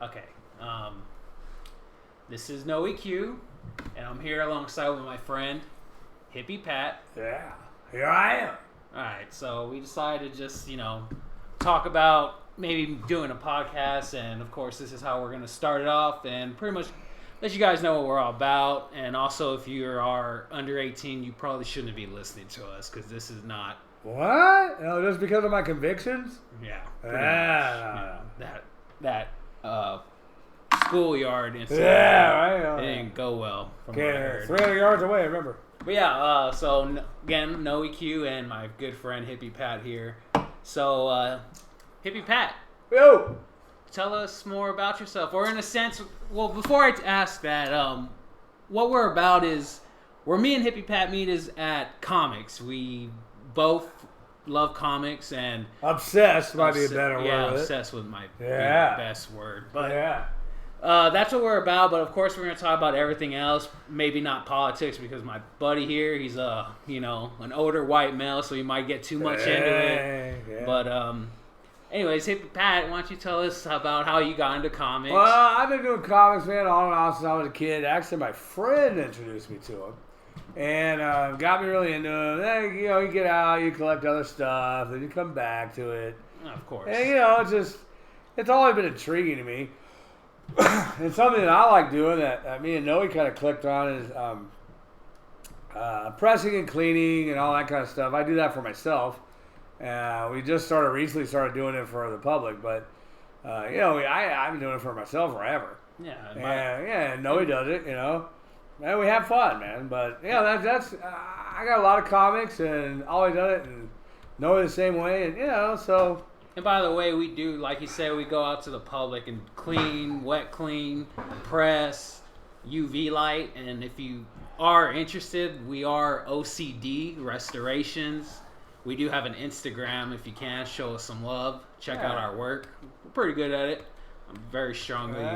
Okay. This is No EQ, and I'm here alongside with my friend, Hippie Pat. Yeah, here I am. Alright, so we decided to just, talk about maybe doing a podcast, and of course this is how we're going to start it off, and pretty much let you guys know what we're all about, and also if you are under 18, you probably shouldn't be listening to us, because this is not... What? Oh, just because of my convictions? Yeah. Yeah. That schoolyard incident. Yeah, right. It didn't go well from what I Okay, heard. 300 yards away, remember. But yeah, again, No EQ and my good friend Hippie Pat here. So, Hippie Pat, Yo! tell us more about yourself. Or in a sense, well, before I ask that, what we're about is, where me and Hippie Pat meet is at comics. We both love comics and... Obsessed might be a better word. Yeah, with obsessed with my best word. But yeah. that's what we're about, but of course we're going to talk about everything else, maybe not politics, because my buddy here, he's an older white male, so he might get too much into it. Yeah. But anyways, Hippie Pat, why don't you tell us about how you got into comics? Well, I've been doing comics, man, on and off since I was a kid. Actually, my friend introduced me to them. And got me really into them. Then, you get out, you collect other stuff, then you come back to it. Of course. And, it's always been intriguing to me. And something that I like doing that me and Noe kind of clicked on is pressing and cleaning and all that kind of stuff. I do that for myself. We just recently started doing it for the public, but I've been doing it for myself forever. Yeah. And Noe does it, and we have fun, man. But that's I got a lot of comics and always done it, and Noe the same way, and so. And by the way, we do, like you said, we go out to the public and clean, wet clean, press, UV light. And if you are interested, we are OCD Restorations. We do have an Instagram. If you can, show us some love. Check out our work. We're pretty good at it. I'm very strongly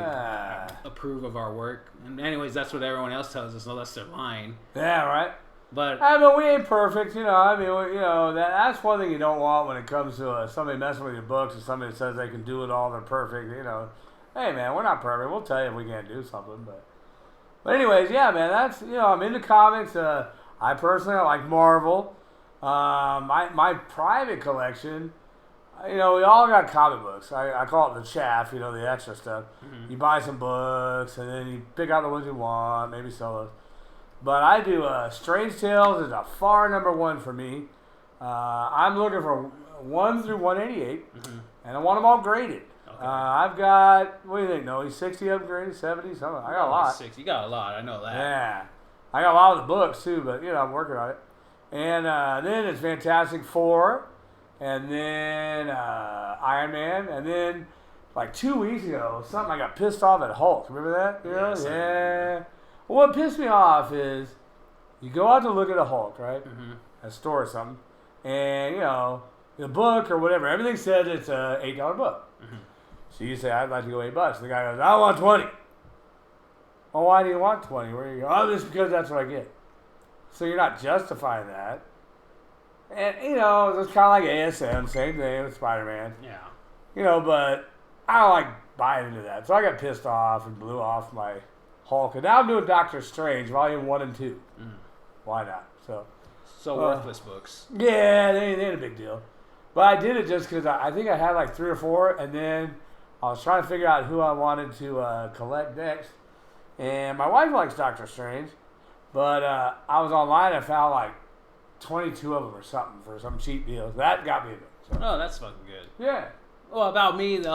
approve of our work. And anyways, that's what everyone else tells us, unless they're lying. Yeah, right. But we ain't perfect, that's one thing you don't want when it comes to somebody messing with your books or somebody that says they can do it all, they're perfect, Hey, man, we're not perfect. We'll tell you if we can't do something, but anyways, yeah, man, that's, I'm into comics. I personally like Marvel. My private collection, we all got comic books. I call it the chaff, the extra stuff. Mm-hmm. You buy some books, and then you pick out the ones you want, maybe solos. But I do Strange Tales is a far number one for me. I'm looking for 1 through 188, mm-hmm. and I want them all graded. Okay. I've got, what do you think, no? He's 60 upgraded, 70, something. I got a lot. 60. You got a lot, I know that. Yeah. I got a lot of the books, too, but, I'm working on it. And then it's Fantastic Four, and then Iron Man, and then, like 2 weeks ago, I got pissed off at Hulk. Remember that? Yeah. Well, what pissed me off is you go out to look at a Hulk, right? Mm-hmm. At a store or something, and, the book or whatever, everything says it's a $8 book. Mm-hmm. So you say, I'd like to go $8. The guy goes, I want 20. Well, why do you want 20? Where do you go? Oh, just because that's what I get. So you're not justifying that. And, it's kind of like ASM, same thing with Spider-Man. Yeah. But I don't like buying into that. So I got pissed off and blew off my Hulk. And now I'm doing Doctor Strange, Volume 1 and 2. Mm. Why not? So worthless books. Yeah, they ain't a big deal. But I did it just because I think I had like 3 or 4, and then I was trying to figure out who I wanted to collect next. And my wife likes Doctor Strange, but I was online and found like 22 of them or something for some cheap deals. That got me a bit. So. Oh, that's fucking good. Yeah. Well, about me, again,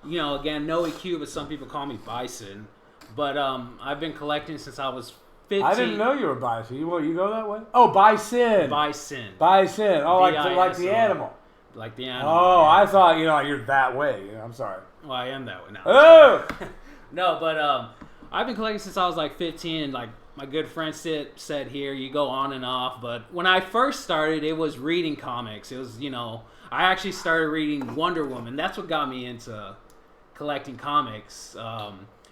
no EQ, but some people call me Bison. But I've been collecting since I was 15. I didn't know you were Bison. You go that way? Oh, Bison. Bison. Oh, like the animal. Like the animal. Oh, yeah. I thought, you're that way. I'm sorry. Well, I am that way now. Oh! No, but I've been collecting since I was like 15. Like my good friend said here, you go on and off. But when I first started, it was reading comics. It was, I actually started reading Wonder Woman. That's what got me into collecting comics.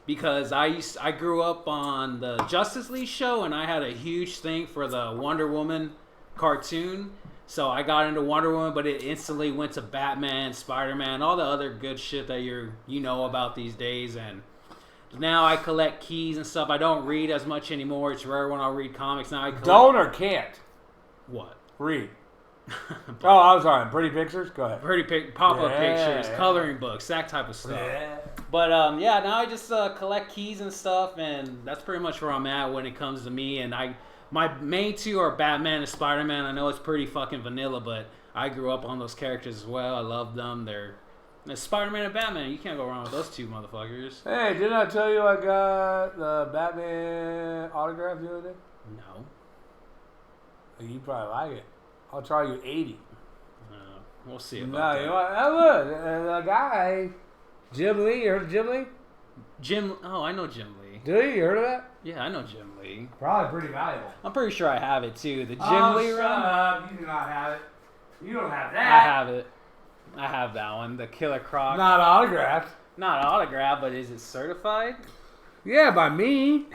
Because I grew up on the Justice League show, and I had a huge thing for the Wonder Woman cartoon. So I got into Wonder Woman, but it instantly went to Batman, Spider-Man, all the other good shit that you know about these days. And now I collect keys and stuff. I don't read as much anymore. It's rare when I'll read comics. Now I collect... Don't or can't? What? Read. Oh, I'm sorry. Pretty pictures? Go ahead. Pop-up pictures, coloring books, that type of stuff. Yeah. But yeah, now I just collect keys and stuff, and that's pretty much where I'm at when it comes to me. And my main two are Batman and Spider-Man. I know it's pretty fucking vanilla, but I grew up on those characters as well. I love them. They're Spider-Man and Batman. You can't go wrong with those two motherfuckers. Hey, didn't I tell you I got the Batman autograph the other day? No. You probably like it. I'll charge you 80. We'll see about No, that. you know what? Look, the guy, Jim Lee. You heard of Jim Lee? Oh, I know Jim Lee. Do you? You heard of that? Yeah, I know Jim Lee. Probably pretty valuable. I'm pretty sure I have it too. The Jim Lee shut run. up. You do not have it. You don't have I that. have it. I have that one. The Killer Croc. Not autographed. Not autographed, but is it certified? Yeah, by me.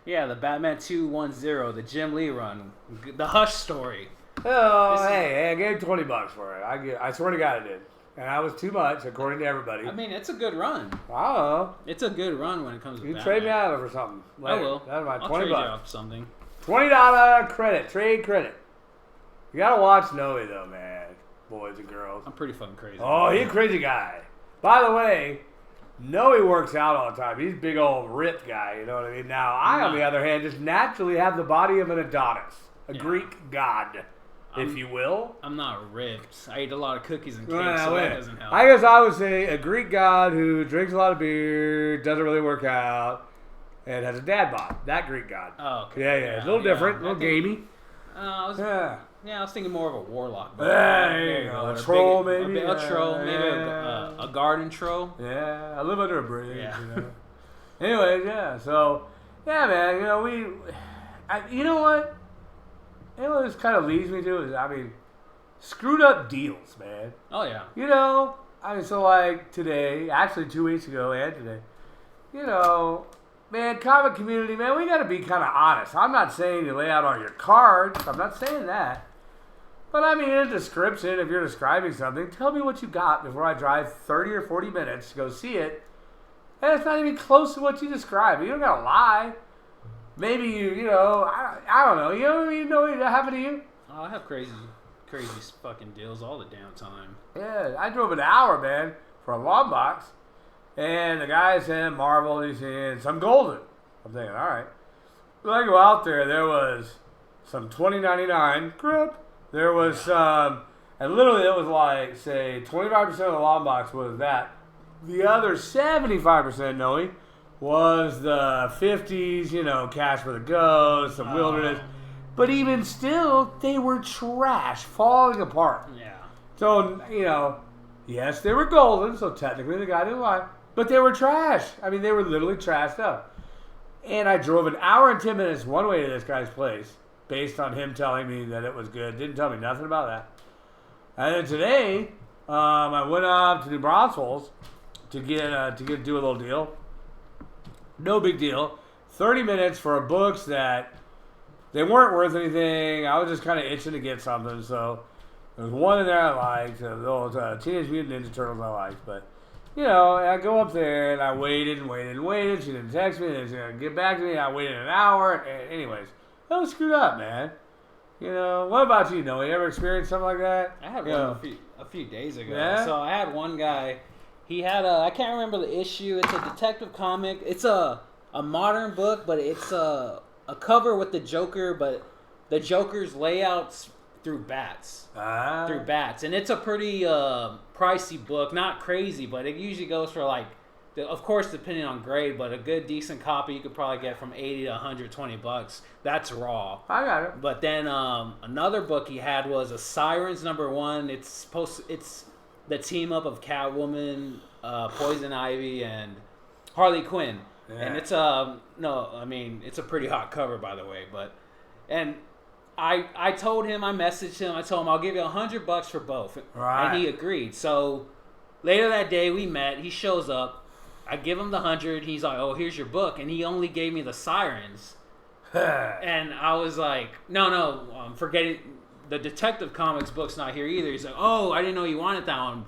Yeah, the Batman 210, the Jim Lee run, the Hush story. Oh, hey, I gave $20 for it. I swear to God I did. And that was too much, according to everybody. I mean, it's a good run. I don't know. It's a good run when it comes to You Batman. trade me out of it for something. I will. That's my I'll $20. trade you out for something. $20 credit. Trade credit. You gotta watch Noe though, man. Boys and girls. I'm pretty fucking crazy. Oh, he's a crazy guy. By the way, Noe works out all the time. He's a big old ripped guy, you know what I mean? Now, I, on the other hand, just naturally have the body of an Adonis. A Greek god, if you will. I'm not ripped. I eat a lot of cookies and cakes, so that doesn't help. I guess I would say a Greek god who drinks a lot of beer, doesn't really work out, and has a dad bod. That Greek god. Oh, okay. Yeah. A little different, a little gamey. I was thinking more of a warlock. But There you go. A troll, maybe. A troll, maybe a garden troll. Yeah, I live under a bridge. Yeah. You know? Anyways, yeah. So, yeah, man. You know, you know what? You know what this kind of leads me to is, I mean, screwed up deals, man. Oh yeah. You know, I mean, so like today, actually 2 weeks ago and today, you know, man, comic community, man, we got to be kind of honest. I'm not saying you lay out all your cards. I'm not saying that. But I mean, in a description, if you're describing something, tell me what you got before I drive 30 or 40 minutes to go see it. And it's not even close to what you described. You don't got to lie. Maybe you know, I don't know. You know what happened to you? Oh, I have crazy fucking deals all the damn time. Yeah, I drove an hour, man, for a long box. And the guy said Marvel, he's saying some golden. I'm thinking, all right. So I go out there, there was some $20.99 crap. There was some, and literally it was like, say, 25% of the long box was that. The other 75%, Noe, was the 50s, you know, Cash for the Ghost, some Wilderness. But even still, they were trash, falling apart. Yeah. So, you know, yes, they were golden, so technically the guy didn't lie. But they were trash. I mean, they were literally trashed up. And I drove an hour and 10 minutes one way to this guy's place based on him telling me that it was good. Didn't tell me nothing about that. And then today, I went up to New Braunfels to do a little deal. No big deal. 30 minutes for books that they weren't worth anything. I was just kind of itching to get something. So there was one in there I liked. Those Teenage Mutant Ninja Turtles I liked. But, you know, I go up there and I waited and waited and waited. She didn't text me. And she didn't get back to me. I waited an hour. And anyways, that was screwed up, man. You know, what about you, Noah? You ever experienced something like that? I had one a few days ago. Yeah? So I had one guy. He had I can't remember the issue. It's a detective comic. It's a modern book, but it's a cover with the Joker, but the Joker's layouts through bats. And it's a pretty pricey book. Not crazy, but it usually goes for like, of course, depending on grade, but a good decent copy you could probably get from $80 to $120. That's raw. I got it. But then another book he had was a Sirens #1. It's the team up of Catwoman, Poison Ivy, and Harley Quinn. Yeah. And it's it's a pretty hot cover, by the way. And I told him, I messaged him, I told him I'll give you $100 for both, right. And he agreed. So later that day we met. He shows up. I give him the 100. He's like, "Oh, here's your book," and he only gave me the Sirens. And I was like, "No, I'm forgetting. the Detective Comics book's not here either. He's like, oh, I didn't know you wanted that one.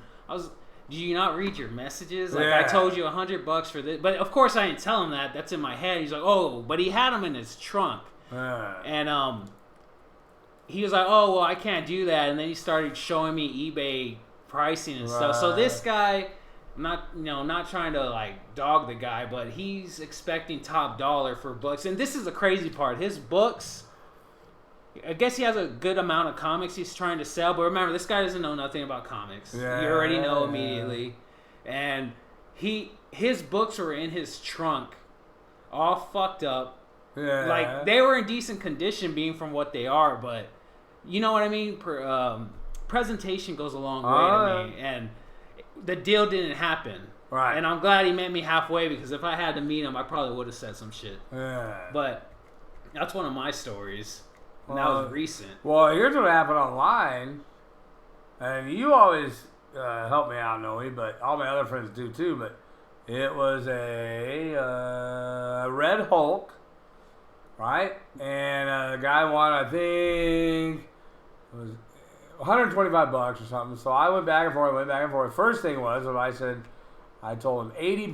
Did you not read your messages? Like, I told you $100 for this. But, of course, I didn't tell him that. That's in my head. He's like, oh, but he had them in his trunk. And he was like, oh, well, I can't do that. And then he started showing me eBay pricing and stuff. So this guy, not trying to, like, dog the guy, but he's expecting top dollar for books. And this is the crazy part. His books... I guess he has a good amount of comics he's trying to sell, but remember, this guy doesn't know nothing about comics. You already know immediately. And his books were in his trunk, all fucked up. Yeah. Like, they were in decent condition being from what they are, but you know what I mean? Presentation goes a long way to me, and the deal didn't happen. Right. And I'm glad he met me halfway, because if I had to meet him, I probably would have said some shit. Yeah. But that's one of my stories. And that was recent. Well, here's what happened online. And you always help me out, Noe, but all my other friends do too. But it was a Red Hulk, right? And the guy wanted, I think, it was $125 or something. So I went back and forth. First thing was, I told him $80.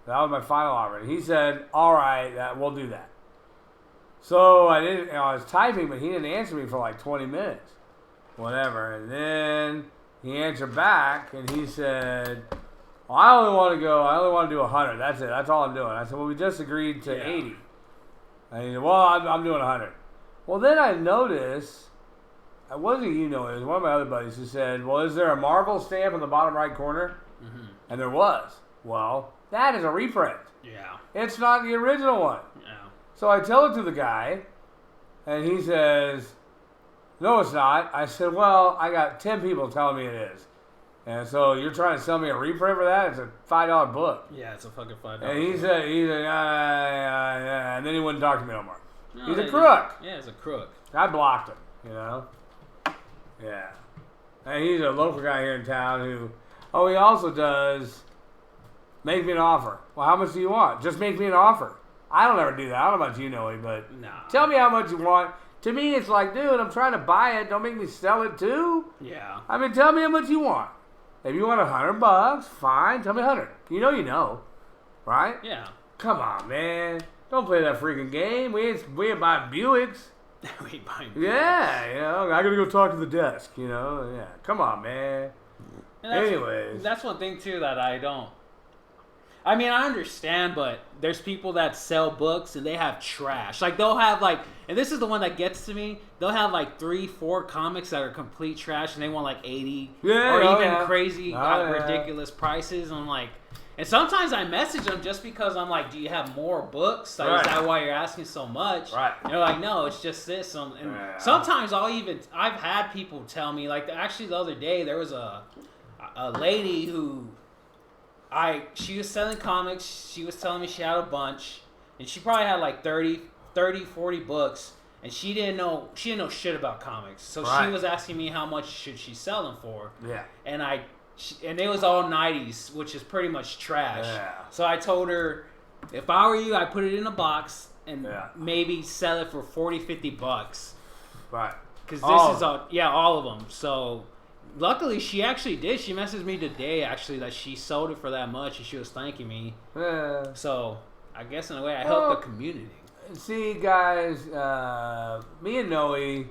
That was my final offer. And he said, all right, we'll do that. So I was typing, but he didn't answer me for like 20 minutes. Whatever. And then he answered back, and he said, well, I only want to do 100. That's it. That's all I'm doing. I said, well, we just agreed to 80. And he said, well, I'm doing 100. Well, then I noticed, it wasn't it was one of my other buddies who said, well, is there a Marvel stamp in the bottom right corner? Mm-hmm. And there was. Well, that is a reprint. Yeah. It's not the original one. Yeah. So I tell it to the guy, and he says, no, it's not. I said, well, I got 10 people telling me it is. And so you're trying to sell me a reprint for that? It's a $5 book. Yeah, it's a fucking $5 And he said, and then he wouldn't talk to me no more. No, he's a crook. Yeah, he's a crook. I blocked him, Yeah. And he's a local guy here in town who, he also does make me an offer. Well, how much do you want? Just make me an offer. I don't ever do that. I don't know about you, Noe, but tell me how much you want. To me, it's like, dude, I'm trying to buy it. Don't make me sell it too. Yeah. I mean, tell me how much you want. If you want $100, fine. Tell me 100. You know, right? Yeah. Come on, man. Don't play that freaking game. We ain't buying Buicks. We ain't buying Buicks. Yeah, I gotta go talk to the desk. Yeah. Come on, man. Anyways, that's one thing too that I don't. I mean, I understand, but there's people that sell books and they have trash. Like, they'll have, and this is the one that gets to me, they'll have, 3-4 comics that are complete trash and they want, 80 or even crazy, ridiculous prices. And I'm like, and sometimes I message them just because I'm like, do you have more books? Like, is that why you're asking so much? Right. And they're like, no, it's just this. And sometimes I've had people tell me, actually the other day, there was a lady who... she was selling comics. She was telling me she had a bunch, and she probably had 30, 40 books, and she didn't know shit about comics. So she was asking me how much should she sell them for. Yeah. And and it was all 90s, which is pretty much trash. Yeah. So I told her, if I were you, I'd put it in a box and maybe sell it for $40, $50. Right. Because this is all of them. So. Luckily, she actually did. She messaged me today, actually, that she sold it for that much, and she was thanking me. Yeah. So, I guess in a way, I helped the community. See, guys, me and Noe,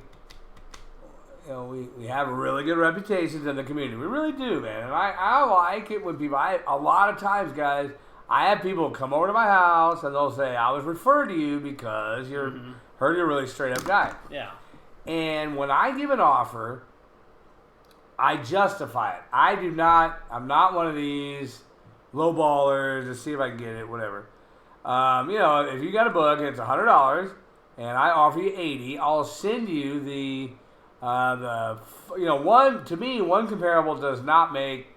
we have really good reputations in the community. We really do, man. And I like it when people... a lot of times, guys, I have people come over to my house, and they'll say, I was referred to you because you're a really straight-up guy. Yeah. And when I give an offer... I justify it. I'm not one of these lowballers to see if I can get it, whatever. If you got a book and it's $100 and I offer you $80, I'll send you one comparable does not make,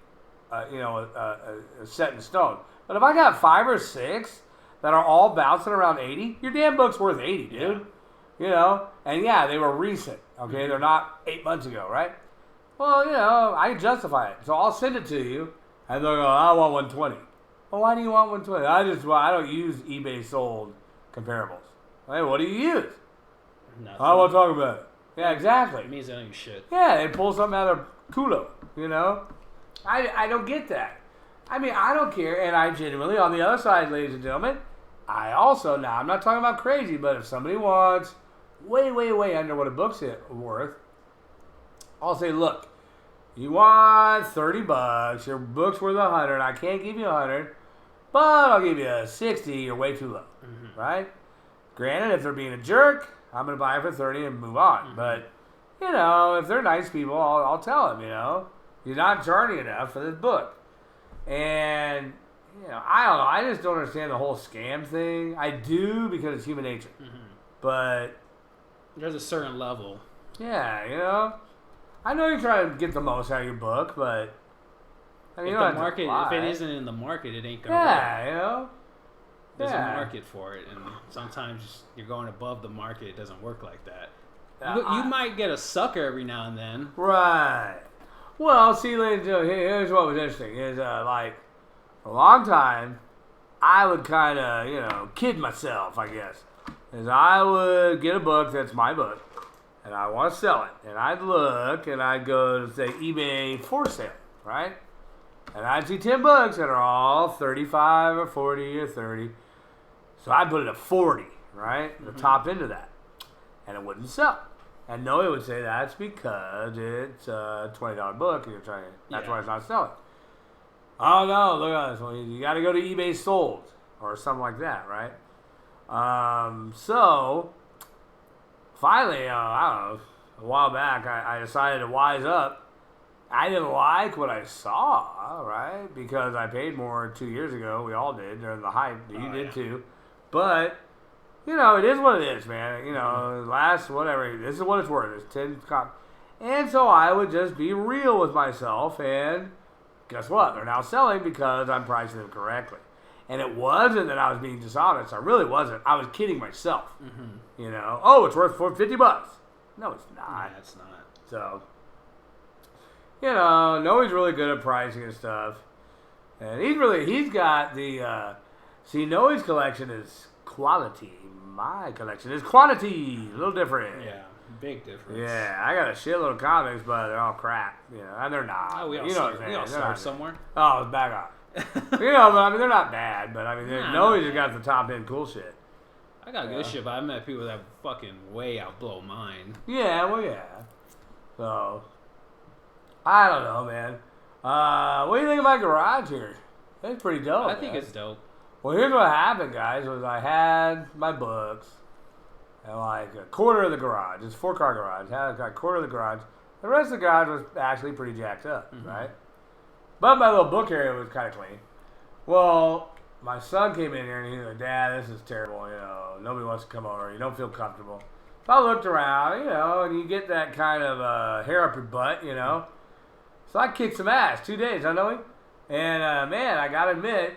a set in stone. But if I got 5 or 6 that are all bouncing around 80, your damn book's worth 80, dude. Yeah. And they were recent. Okay, they're not 8 months ago, right? Well, I can justify it. So I'll send it to you, and they'll go, I want 120. Well, why do you want 120? I don't use eBay sold comparables. Hey, what do you use? Nothing. I don't want to talk about it. Yeah, exactly. It means they don't use shit. Yeah, they pull something out of their culo, you know? I don't get that. I mean, I don't care, and I genuinely, on the other side, ladies and gentlemen, I also, now, I'm not talking about crazy, but if somebody wants way, way, way under what a book's worth, I'll say, look, you want $30, your book's worth 100, I can't give you 100, but I'll give you a 60, you're way too low, right? Granted, if they're being a jerk, I'm going to buy it for 30 and move on, but, you know, if they're nice people, I'll tell them, you know, you're not charging enough for this book. And, you know, I don't know. I just don't understand the whole scam thing. I do because it's human nature. But there's a certain level. Yeah, you know. I know you're trying to get the most out of your book, but I mean, if it isn't in the market, it ain't gonna work. Yeah, you know. There's a market for it, and sometimes you're going above the market. It doesn't work like that. You might get a sucker every now and then. Right. Well, see, ladies and gentlemen, here's what was interesting. Is like, for a long time, I would kind of, you know, kid myself, I guess. Is I would get a book that's my book, and I want to sell it. And I'd look, and I'd go to, say, eBay for sale, right? And I'd see 10 books that are all 35 or 40 or 30. So I'd put it at 40, right? The top end of that. And it wouldn't sell. And Noe would say that's because it's a $20 book and you're trying to, that's why it's not selling. Oh no, look at this one. You got to go to eBay sold or something like that, right? So finally, I don't know, a while back, I decided to wise up. I didn't like what I saw, right? Because I paid more 2 years ago. We all did during the hype. You did too. But you know, it is what it is, man. You know, whatever. This is what it's worth. It's 10 And so I would just be real with myself, and guess what? They're now selling because I'm pricing them correctly. And it wasn't that I was being dishonest. I really wasn't. I was kidding myself. You know, oh, it's worth $50. No, it's not. Yeah, it's not. So, you know, Noe's really good at pricing and stuff. And he's got the, see, Noe's collection is quality. My collection is quantity. A little different. Yeah, big difference. Yeah, I got a shitload of comics, but they're all crap. You know, and they're not. Oh, we all start somewhere. Oh, back off. You know, but I mean, they're not bad, but I mean, Noe's just got the top end cool shit. I got good shit, but I met people that fucking way outblow mine. Yeah, well, yeah. So, I don't know, man. What do you think of my garage here? It's pretty dope. I think it's dope. Well, here's what happened, guys, was I had my books and like a quarter of the garage. It's a 4-car garage. I had a quarter of the garage. The rest of the garage was actually pretty jacked up, right? But my little book area was kind of clean. Well, my son came in here and he was like, Dad, this is terrible. You know, nobody wants to come over. You don't feel comfortable. So I looked around, you know, and you get that kind of hair up your butt, you know. So I kicked some ass 2 days, I know. And, man, I got to admit,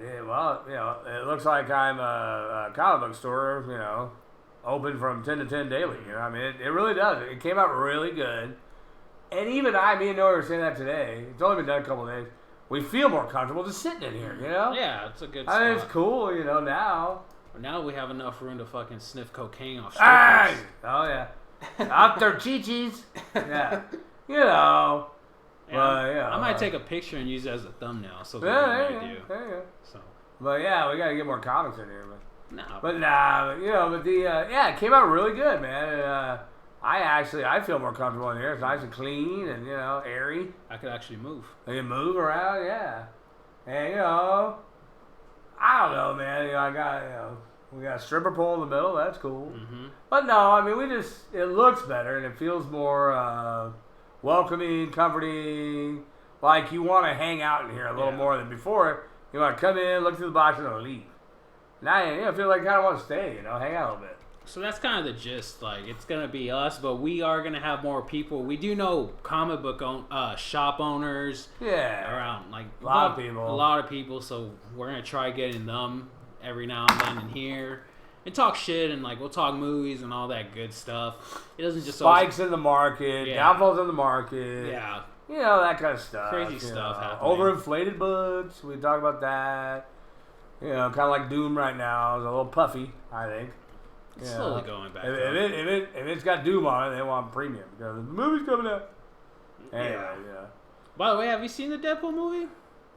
yeah, well, you know, it looks like I'm a comic book store, you know, open from 10 to 10 daily. You know, I mean, it really does. It came out really good. And even me and Noah were saying that today. It's only been done a couple of days. We feel more comfortable just sitting in here, you know? Yeah, it's a good I mean, it's cool, you know, now. Now we have enough room to fucking sniff cocaine off Hey! strippers. Oh, yeah. Out there, chi-chis. Yeah. You know. Yeah, I might take a picture and use it as a thumbnail. So there you go. So. But yeah, we gotta get more comics in here. But it came out really good, man. And, I feel more comfortable in here. It's nice and clean and, you know, airy. I could actually move. I can move around, yeah. And, you know, I don't know, man. You know, we got a stripper pole in the middle. That's cool. But no, I mean, it looks better and it feels more welcoming, comforting. Like you want to hang out in here a little more than before. You want to come in, look through the box, and then leave. Now, I feel like I kind of want to stay, you know, hang out a little bit. So that's kind of the gist. Like, it's going to be us, but we are going to have more people. We do know comic book shop owners. Yeah. Around, like, a lot of people. So we're going to try getting them every now and then in here. And talk shit, and, like, we'll talk movies and all that good stuff. It doesn't just... Spikes in the market, downfalls in the market. Yeah. You know, that kind of stuff. Crazy stuff happening. Overinflated books. We talk about that. You know, kind of like Doom right now. It's a little puffy, I think. It's slowly going back. If it's got Doom on it, they want premium because the movie's coming out. Anyway, yeah. By the way, have you seen the Deadpool movie?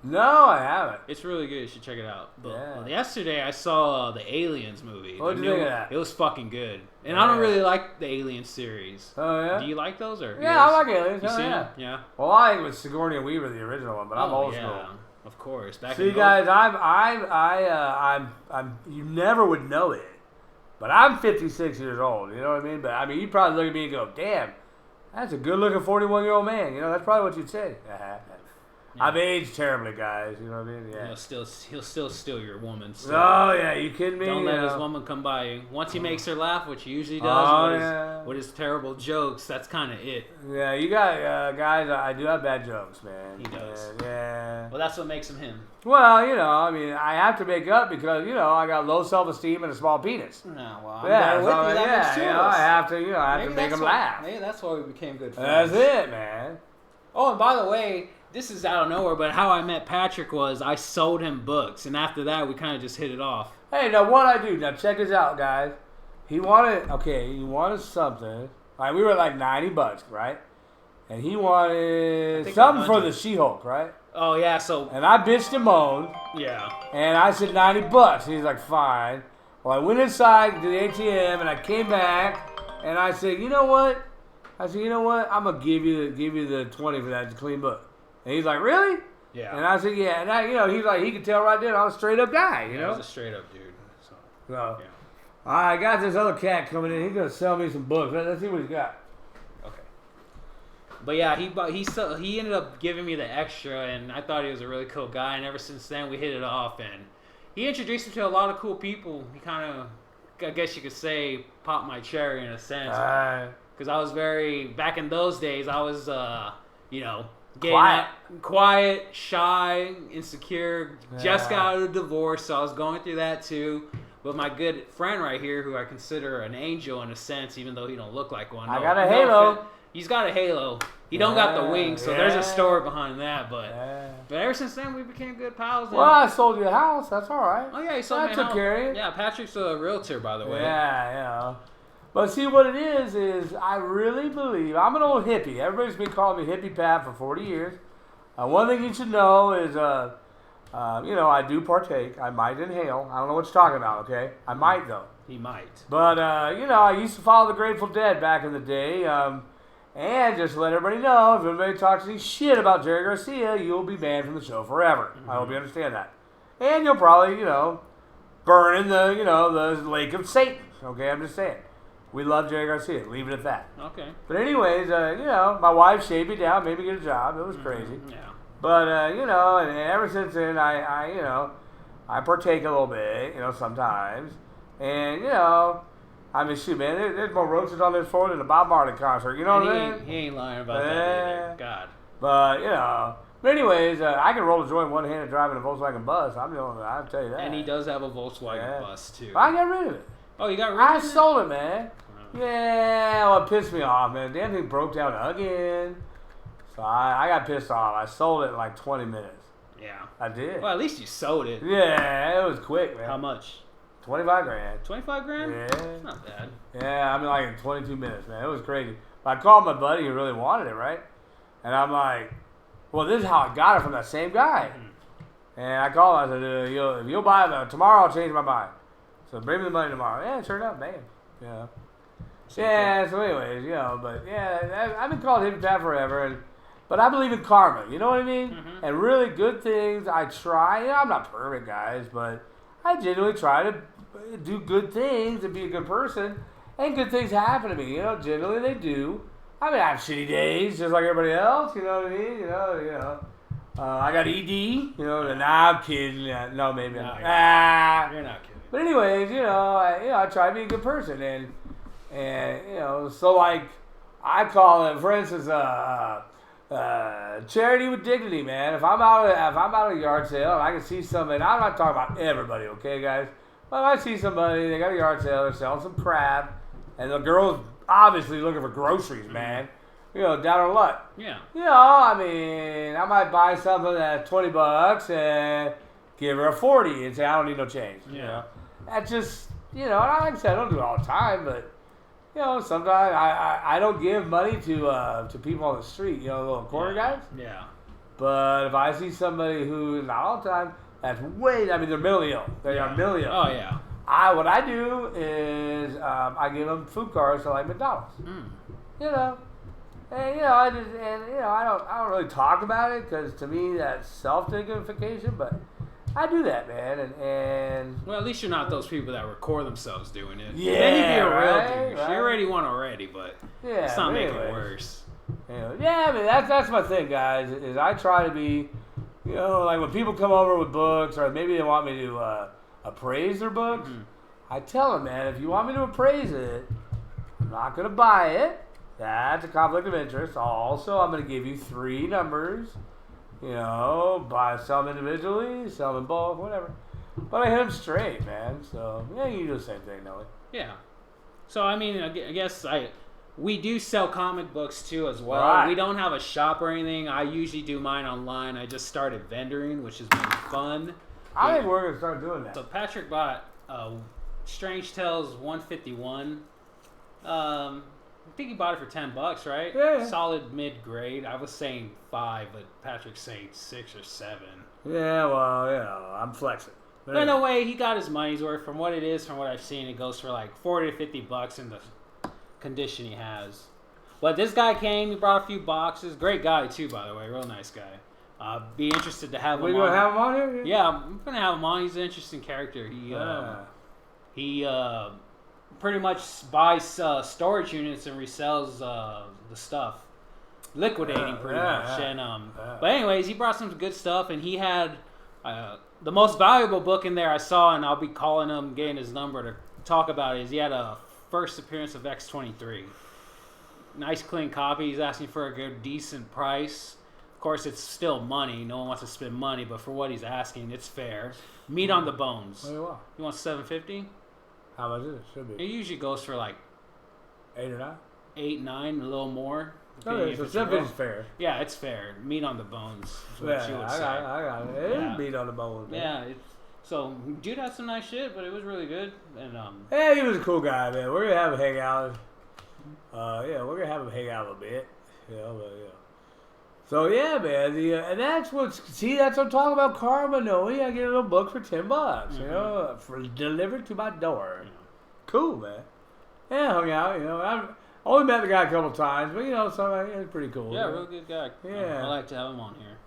No, I haven't. It's really good. You should check it out. But Yeah. yesterday I saw the Aliens movie. What did you think of that? It was fucking good. And I don't really like the Alien series. Oh yeah. Do you like those or? Yeah, I like Aliens. You Oh, seen yeah. them? Yeah. Well, I think it was Sigourney Weaver, the original one, but I'm old school. Of course. Back See, in guys, I'm. You never would know it, but I'm 56 years old. You know what I mean? But I mean, you probably look at me and go, "Damn, that's a good-looking 41-year-old man." You know, that's probably what you'd say. Yeah. I've aged terribly, guys. You know what I mean? Yeah. He'll still steal your woman. Still. Oh yeah, you kidding me? Don't let his woman come by you. Once he makes her laugh, which he usually does with his terrible jokes, that's kind of it. Yeah, you got guys. I do have bad jokes, man. He does. Yeah. Well, that's what makes him him. Well, you know, I mean, I have to make up because I got low self-esteem and a small penis. No, well, I'm Yeah, there with you. That makes two of us. I have to make them laugh. Maybe that's why we became good friends. That's it, man. Oh, and by the way, this is out of nowhere, but how I met Patrick was I sold him books, and after that, we kind of just hit it off. Hey, now what I do? Now check this out, guys. He wanted something. All right, we were at like $90, right? And he wanted something for the She-Hulk, right? Oh yeah, so and I bitched and moaned. Yeah. And I said $90. And he's like, fine. Well, I went inside to the ATM and I came back and I said, you know what? I'm gonna give you the 20 for that clean book. And he's like, really? Yeah. And I said, yeah. And he's like, he could tell right there I was a straight up guy, you know? I was a straight up dude. So yeah. I got this other cat coming in. He's gonna sell me some books. Let's see what he's got. Okay. But yeah, he ended up giving me the extra, and I thought he was a really cool guy. And ever since then, we hit it off. And he introduced me to a lot of cool people. He kind of, I guess you could say, popped my cherry in a sense. Because I was back in those days, I was, quiet, shy, insecure, just got out of a divorce, so I was going through that too. But my good friend right here, who I consider an angel in a sense, even though he don't look like one. I got a halo. He's got a halo. He don't got the wings, so there's a story behind that. But ever since then, we became good pals. Well, I sold you a house. That's all right. Oh yeah, he sold me a house. I took care of you. Yeah, Patrick's a realtor, by the way. Yeah. But see, what it is I really believe, I'm an old hippie. Everybody's been calling me Hippie Pat for 40 years. One thing you should know is, I do partake. I might inhale. I don't know what you're talking about, okay? I might, though. He might. But, I used to follow the Grateful Dead back in the day. And just to let everybody know, if anybody talks any shit about Jerry Garcia, you'll be banned from the show forever. I hope you understand that. And you'll probably, burn in the lake of Satan. Okay, I'm just saying. We love Jerry Garcia. Leave it at that. Okay. But anyways, my wife shaved me down, made me get a job. It was crazy. Yeah. But, and ever since then, I partake a little bit, sometimes. And, I mean, shoot, man, there's more roaches on this floor than a Bob Marley concert. You know what I mean? He ain't lying about that either. God. But, But anyways, I can roll a joint one-handed driving a Volkswagen bus. I'm the only one. I'll tell you that. And he does have a Volkswagen bus, too. I got rid of it. Oh, you got rid of it? I sold it, man. Yeah, well, it pissed me off, man. Damn thing broke down again. So I got pissed off. I sold it in like 20 minutes. Yeah. I did. Well, at least you sold it. Yeah, it was quick, man. How much? 25 grand. 25 grand? Yeah. That's not bad. Yeah, I mean, like in 22 minutes, man. It was crazy. But I called my buddy who really wanted it, right? And I'm like, well, this is how I got it from that same guy. Mm-hmm. And I called him. I said, if you'll buy it tomorrow, I'll change my mind. So bring me the money tomorrow. Yeah, sure enough, bam. Yeah. Yeah, so anyways, but yeah, I've been called Hippie Pat forever, but I believe in karma, you know what I mean? Mm-hmm. And really good things, I try, I'm not perfect, guys, but I genuinely try to do good things and be a good person, and good things happen to me, generally they do. I mean, I have shitty days, just like everybody else, you know what I mean? I got ED, nah, I'm kidding, no, maybe not. You're not kidding. But anyways, I try to be a good person, and so like I call it, for instance, charity with dignity, man. If I'm out at a yard sale and I can see somebody, I'm not talking about everybody, okay, guys? But if I see somebody, they got a yard sale, they're selling some crap, and the girl's obviously looking for groceries, man. Down her luck. Yeah. I mean, I might buy something that's $20 and give her a 40 and say I don't need no change. Yeah. That just, you know, like I said, I don't do it all the time, but you know, sometimes I don't give money to people on the street, you know, little corner guys. Yeah. But if I see somebody who, not all the time, that's I mean, they're mentally ill. They are mentally ill. Oh, yeah. What I do is I give them food cards to like McDonald's. You know, and you know, I don't really talk about it because to me that's self-dignification, but I do that, man, and well, at least you're not those people that record themselves doing it. Yeah, then you'd be a real right, douche. right. You already won already, but yeah, it's not making anyways. it worse. Yeah, I mean that's my thing, guys. Is I try to be, you know, like when people come over with books, or maybe they want me to appraise their books. I tell them, man, if you want me to appraise it, I'm not gonna buy it. That's a conflict of interest. Also, I'm gonna give you 3 numbers. You know, buy some individually, some in bulk, whatever. But I hit them straight, man. So yeah, you do the same thing, Noah. Yeah. So I mean, I guess we do sell comic books too as well. Right. We don't have a shop or anything. I usually do mine online. I just started vendoring, which has been fun. I think we're gonna start doing that. So Patrick bought Strange Tales 151. I think he bought it for $10, right? Yeah. Solid mid-grade. I was saying 5, but Patrick's saying 6 or 7. Yeah, well, you know, I'm flexing. But in a way, he got his money's worth. From what it is, from what I've seen, it goes for like $40 to $50 in the condition he has. But this guy came, he brought a few boxes. Great guy too, by the way. Real nice guy. Be interested to have him on. We gonna have him on here? Yeah, I'm gonna have him on. He's an interesting character. He pretty much buys storage units and resells the stuff, liquidating pretty much. And but anyways, he brought some good stuff, and he had the most valuable book in there I saw, and I'll be calling him, getting his number to talk about it. Is he had a first appearance of X-23. Nice clean copy. He's asking for a good decent price. Of course, it's still money. No one wants to spend money, but for what he's asking, it's fair. Meat on the bones. Well, You want $750? how much is it? Should be It usually goes for like 8 or 9. 8, 9, a little more. Okay, If so it's 7 is real. fair. Yeah, it's fair. Meat on the bones. Is what Yeah, you would I say. got it. It Yeah. is meat on the bones. Man. Yeah. So dude had some nice shit, but it was really good. And Yeah, he was a cool guy, man. We're gonna have him hang out. Yeah, we're gonna have him hang out a little bit. You know, but yeah. So yeah, man. And that's what I'm talking about. Karma, no, I get a little book for $10. You know, for delivered to my door. Cool, man. Yeah, hung out. You know, I've only met the guy a couple times, but you know, so it's pretty cool. yeah, real good guy. Yeah. I like to have him on here.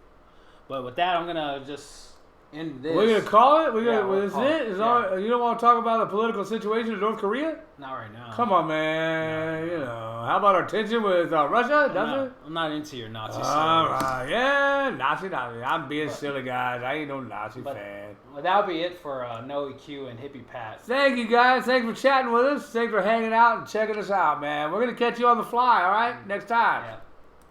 But with that, I'm gonna just end this. We're gonna call it. we'll Is call it? it. Is Yeah. all, you don't want to talk about the political situation in North Korea? Not right now. Come on, man. No. You know, how about our tension with Russia? I'm not into your Nazi All stories. right, yeah, Nazi. I'm being silly, guys. I ain't no Nazi But- fan. Well, that'll be it for Noe Q and Hippie Pat. Thank you, guys. Thanks for chatting with us. Thanks for hanging out and checking us out, man. We're gonna catch you on the fly. All right, next time. Yeah.